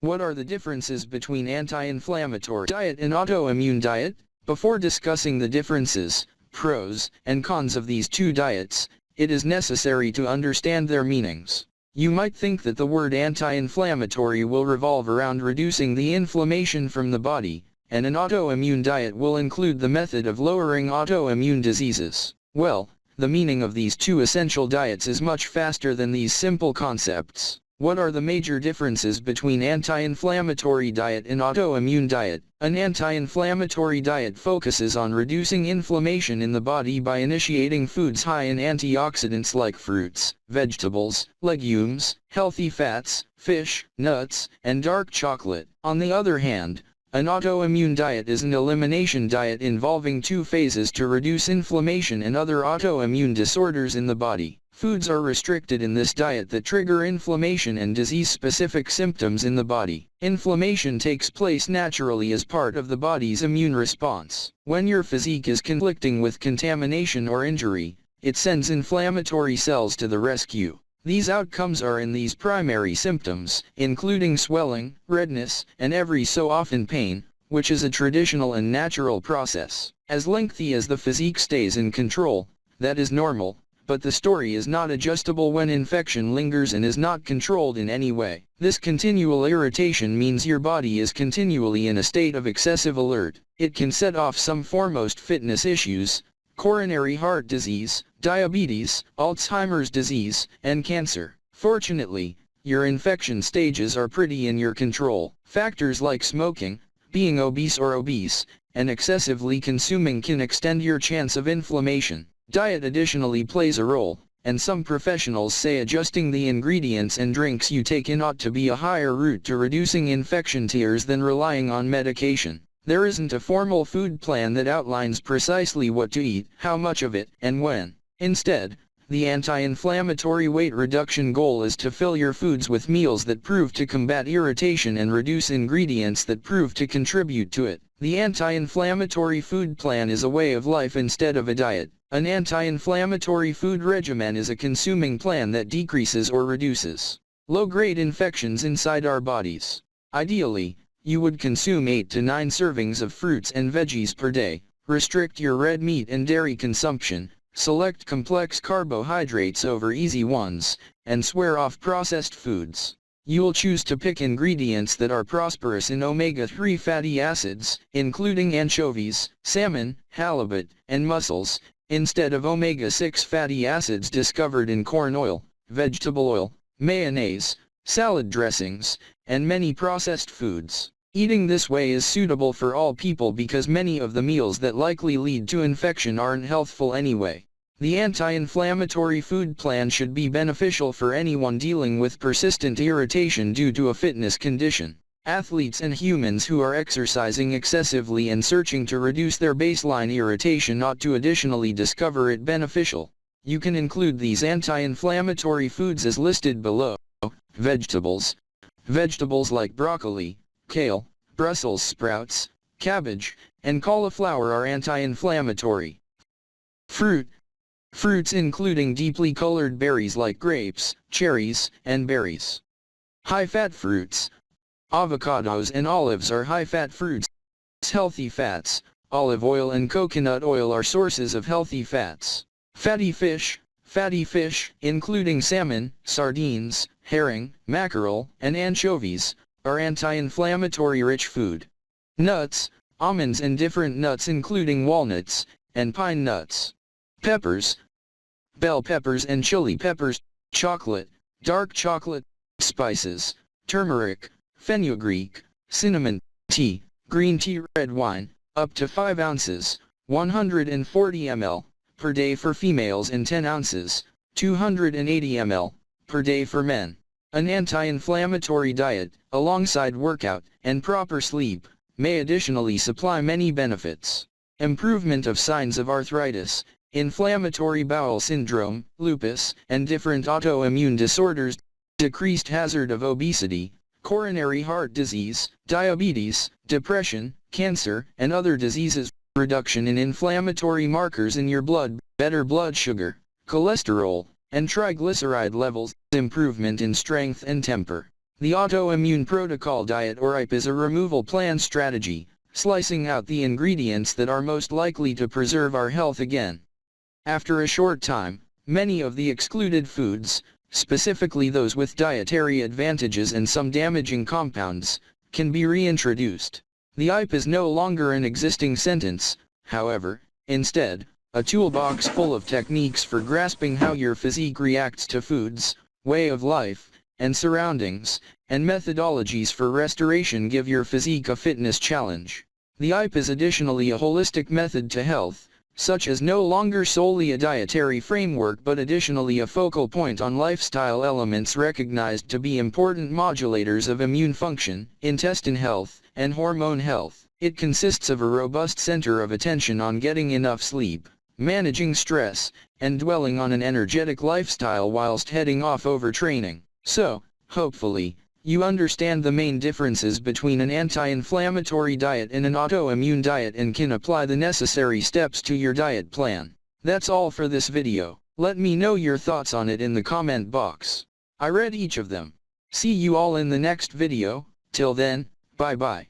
What are the differences between anti-inflammatory diet and autoimmune diet? Before discussing the differences, pros, and cons of these two diets, it is necessary to understand their meanings. You might think that the word anti-inflammatory will revolve around reducing the inflammation from the body, and an autoimmune diet will include the method of lowering autoimmune diseases. Well, the meaning of these two essential diets is much faster than these simple concepts. What are the major differences between anti-inflammatory diet and autoimmune diet? An anti-inflammatory diet focuses on reducing inflammation in the body by initiating foods high in antioxidants like fruits, vegetables, legumes, healthy fats, fish, nuts, and dark chocolate. On the other hand, an autoimmune diet is an elimination diet involving two phases to reduce inflammation and other autoimmune disorders in the body. Foods are restricted in this diet that trigger inflammation and disease-specific symptoms in the body. Inflammation takes place naturally as part of the body's immune response. When your physique is conflicting with contamination or injury, it sends inflammatory cells to the rescue. These outcomes are in these primary symptoms, including swelling, redness, and every so often pain, which is a traditional and natural process. As lengthy as the physique stays in control, that is normal, but the story is not adjustable when infection lingers and is not controlled in any way. This continual irritation means your body is continually in a state of excessive alert. It can set off some foremost fitness issues, coronary heart disease, diabetes, Alzheimer's disease, and cancer. Fortunately, your infection stages are pretty in your control. Factors like smoking, being obese, and excessively consuming can extend your chance of inflammation. Diet additionally plays a role, and some professionals say adjusting the ingredients and drinks you take in ought to be a higher route to reducing infection tears than relying on medication. There isn't a formal food plan that outlines precisely what to eat, how much of it, and when. Instead, the anti-inflammatory weight reduction goal is to fill your foods with meals that prove to combat irritation and reduce ingredients that prove to contribute to it. The anti-inflammatory food plan is a way of life instead of a diet. An anti-inflammatory food regimen is a consuming plan that decreases or reduces low-grade infections inside our bodies. Ideally, you would consume 8 to 9 servings of fruits and veggies per day, restrict your red meat and dairy consumption, select complex carbohydrates over easy ones, and swear off processed foods. You'll choose to pick ingredients that are prosperous in omega-3 fatty acids, including anchovies, salmon, halibut, and mussels, instead of omega-6 fatty acids discovered in corn oil, vegetable oil, mayonnaise, salad dressings, and many processed foods. Eating this way is suitable for all people because many of the meals that likely lead to infection aren't healthful anyway. The anti-inflammatory food plan should be beneficial for anyone dealing with persistent irritation due to a fitness condition. Athletes and humans who are exercising excessively and searching to reduce their baseline irritation ought to additionally discover it beneficial. You can include these anti-inflammatory foods as listed below. Vegetables. Vegetables like broccoli, kale, Brussels sprouts, cabbage, and cauliflower are anti-inflammatory. Fruit. Fruits including deeply colored berries like grapes, cherries, and berries. High-fat fruits. Avocados and olives are high-fat fruits. Healthy fats. Olive oil and coconut oil are sources of healthy fats. Fatty fish. Fatty fish, including salmon, sardines, herring, mackerel, and anchovies, are anti-inflammatory rich food. Nuts. Almonds and different nuts including walnuts, and pine nuts. Peppers. Bell peppers and chili peppers. Chocolate, dark chocolate, spices, turmeric, fenugreek, cinnamon, tea, green tea, red wine, up to 5 ounces, 140 ml, per day for females and 10 ounces, 280 ml, per day for men. An anti-inflammatory diet, alongside workout, and proper sleep, may additionally supply many benefits. Improvement of signs of arthritis, inflammatory bowel syndrome, lupus, and different autoimmune disorders, decreased hazard of obesity, coronary heart disease, diabetes, depression, cancer, and other diseases, reduction in inflammatory markers in your blood, better blood sugar, cholesterol, and triglyceride levels, improvement in strength and temper. The autoimmune protocol diet or IPE is a removal plan strategy, slicing out the ingredients that are most likely to preserve our health again. After a short time, many of the excluded foods, specifically those with dietary advantages and some damaging compounds, can be reintroduced. The IPE is no longer an existing sentence, however, instead, a toolbox full of techniques for grasping how your physique reacts to foods, way of life, and surroundings, and methodologies for restoration give your physique a fitness challenge. The IPE is additionally a holistic method to health, such as no longer solely a dietary framework but additionally a focal point on lifestyle elements recognized to be important modulators of immune function, intestine health, and hormone health. It consists of a robust center of attention on getting enough sleep, managing stress, and dwelling on an energetic lifestyle whilst heading off overtraining. So, hopefully, you understand the main differences between an anti-inflammatory diet and an autoimmune diet and can apply the necessary steps to your diet plan. That's all for this video. Let me know your thoughts on it in the comment box. I read each of them. See you all in the next video. Till then, bye bye.